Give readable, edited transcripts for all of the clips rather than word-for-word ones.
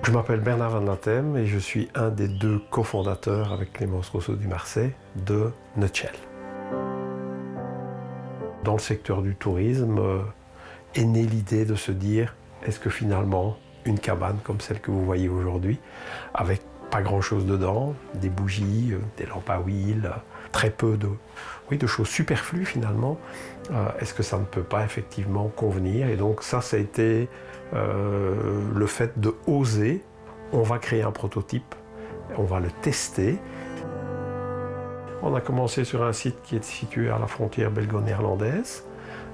Je m'appelle Bernard Van Latem et je suis un des deux cofondateurs avec Clémence Rousseau-Dumarsais de Nutshell. Dans le secteur du tourisme est née l'idée de se dire est-ce que finalement une cabane comme celle que vous voyez aujourd'hui, avec pas grand-chose dedans, des bougies, des lampes à huile, très peu de choses superflues finalement, est-ce que ça ne peut pas effectivement convenir? Et donc ça a été le fait de oser. On va créer un prototype, on va le tester. On a commencé sur un site qui est situé à la frontière belgo-néerlandaise,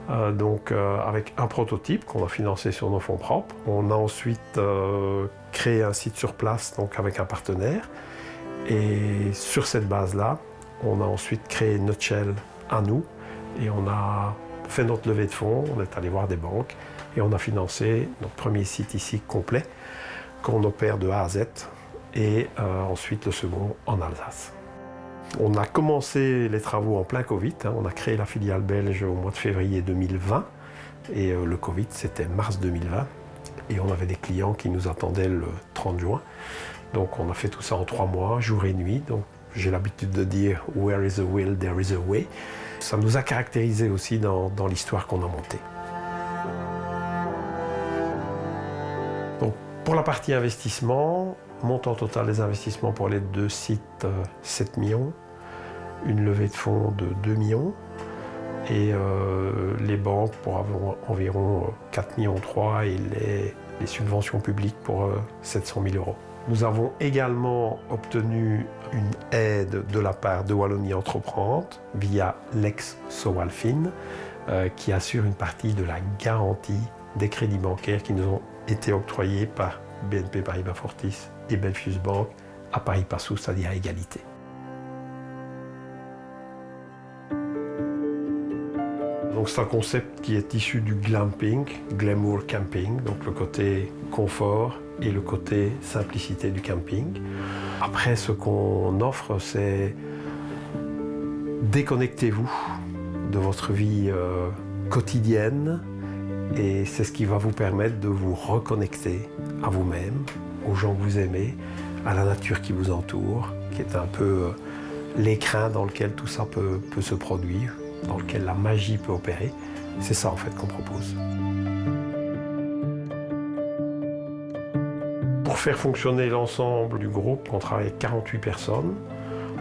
avec un prototype qu'on a financé sur nos fonds propres. On a ensuite créé un site sur place, donc avec un partenaire. Et sur cette base-là, on a ensuite créé Nutshell à nous. Et on a fait notre levée de fonds, on est allé voir des banques et on a financé notre premier site ici complet qu'on opère de A à Z et ensuite le second en Alsace. On a commencé les travaux en plein Covid, on a créé la filiale belge au mois de février 2020 et le Covid c'était mars 2020 et on avait des clients qui nous attendaient le 30 juin. Donc on a fait tout ça en 3 mois, jour et nuit. Donc j'ai l'habitude de dire « Where is a will, there is a way ». Ça nous a caractérisé aussi dans l'histoire qu'on a montée. Donc pour la partie investissement, montant total des investissements pour les 2 sites 7 millions, une levée de fonds de 2 millions et les banques pour environ 4,3 millions et les subventions publiques pour 700 000 euros. Nous avons également obtenu une aide de la part de Wallonie Entreprendre via l'ex Sowalfin qui assure une partie de la garantie des crédits bancaires qui nous ont été octroyés par BNP Paribas Fortis et Belfius Bank à pari passu, c'est-à-dire à égalité. Donc c'est un concept qui est issu du glamping, glamour camping, donc le côté confort et le côté simplicité du camping. Après, ce qu'on offre, c'est déconnectez-vous de votre vie quotidienne et c'est ce qui va vous permettre de vous reconnecter à vous-même, aux gens que vous aimez, à la nature qui vous entoure, qui est un peu l'écrin dans lequel tout ça peut se produire, dans lequel la magie peut opérer. C'est ça en fait qu'on propose. Pour faire fonctionner l'ensemble du groupe, on travaille avec 48 personnes.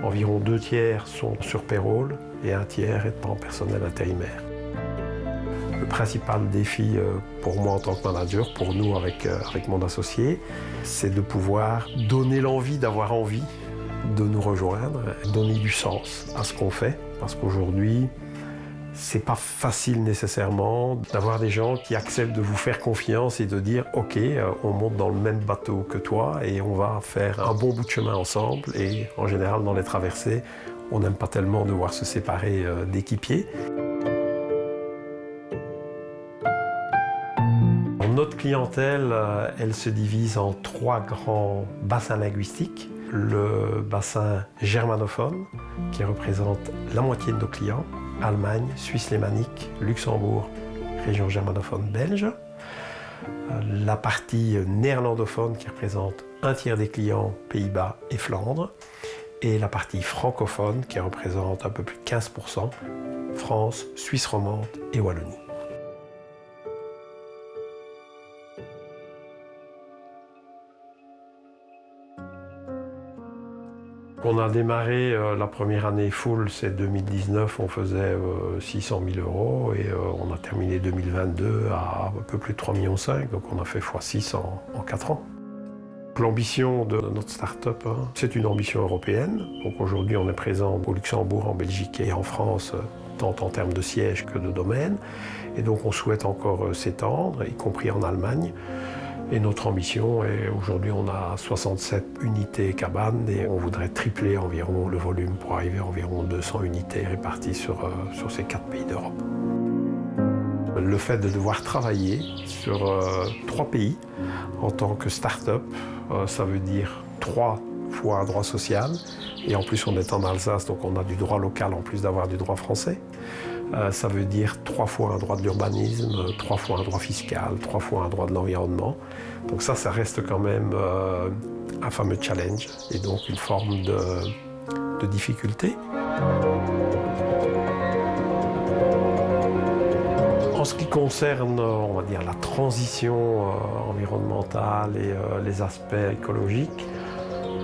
Environ 2 tiers sont sur payroll et 1 tiers est en personnel intérimaire. Le principal défi pour moi en tant que manager, pour nous avec mon associé, c'est de pouvoir donner l'envie d'avoir envie de nous rejoindre, donner du sens à ce qu'on fait. Parce qu'aujourd'hui, c'est pas facile nécessairement d'avoir des gens qui acceptent de vous faire confiance et de dire « Ok, on monte dans le même bateau que toi et on va faire un bon bout de chemin ensemble ». Et en général, dans les traversées, on n'aime pas tellement devoir se séparer d'équipiers. Notre clientèle, elle se divise en 3 grands bassins linguistiques. Le bassin germanophone, qui représente la moitié de nos clients, Allemagne, Suisse lémanique, Luxembourg, région germanophone belge. La partie néerlandophone, qui représente 1 tiers des clients, Pays-Bas et Flandre. Et la partie francophone, qui représente un peu plus de 15%, France, Suisse romande et Wallonie. On a démarré la première année full, c'est 2019, on faisait 600 000 euros et on a terminé 2022 à un peu plus de 3,5 millions, donc on a fait x6 en 4 ans. L'ambition de notre start-up, c'est une ambition européenne. Donc aujourd'hui, on est présent au Luxembourg, en Belgique et en France, tant en termes de sièges que de domaines. Et donc on souhaite encore s'étendre, y compris en Allemagne. Et notre ambition est, aujourd'hui, on a 67 unités cabanes et on voudrait tripler environ le volume pour arriver à environ 200 unités réparties sur ces 4 pays d'Europe. Le fait de devoir travailler sur 3 pays en tant que start-up, ça veut dire 3 fois un droit social. Et en plus, on est en Alsace, donc on a du droit local en plus d'avoir du droit français. Ça veut dire 3 fois un droit de l'urbanisme, 3 fois un droit fiscal, 3 fois un droit de l'environnement. Donc ça reste quand même un fameux challenge et donc une forme de difficulté. En ce qui concerne, on va dire, la transition environnementale et les aspects écologiques,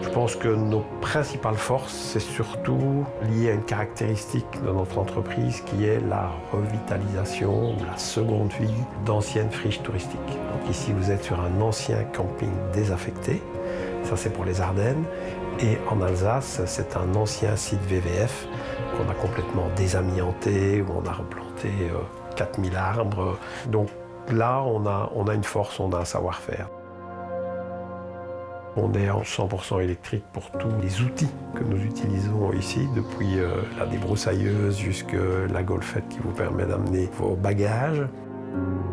je pense que nos principales forces, c'est surtout lié à une caractéristique de notre entreprise qui est la revitalisation ou la seconde vie d'anciennes friches touristiques. Donc ici, vous êtes sur un ancien camping désaffecté, ça c'est pour les Ardennes, et en Alsace, c'est un ancien site VVF qu'on a complètement désamianté, où on a replanté 4000 arbres. Donc là, on a une force, on a un savoir-faire. On est en 100% électrique pour tous les outils que nous utilisons ici, depuis la débroussailleuse jusqu'à la golfette qui vous permet d'amener vos bagages.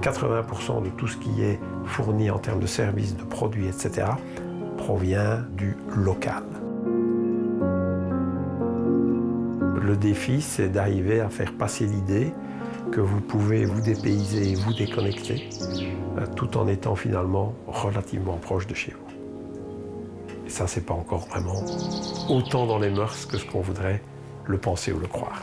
80% de tout ce qui est fourni en termes de services, de produits, etc., provient du local. Le défi, c'est d'arriver à faire passer l'idée que vous pouvez vous dépayser et vous déconnecter, tout en étant finalement relativement proche de chez vous. Et ça, c'est pas encore vraiment autant dans les mœurs que ce qu'on voudrait le penser ou le croire.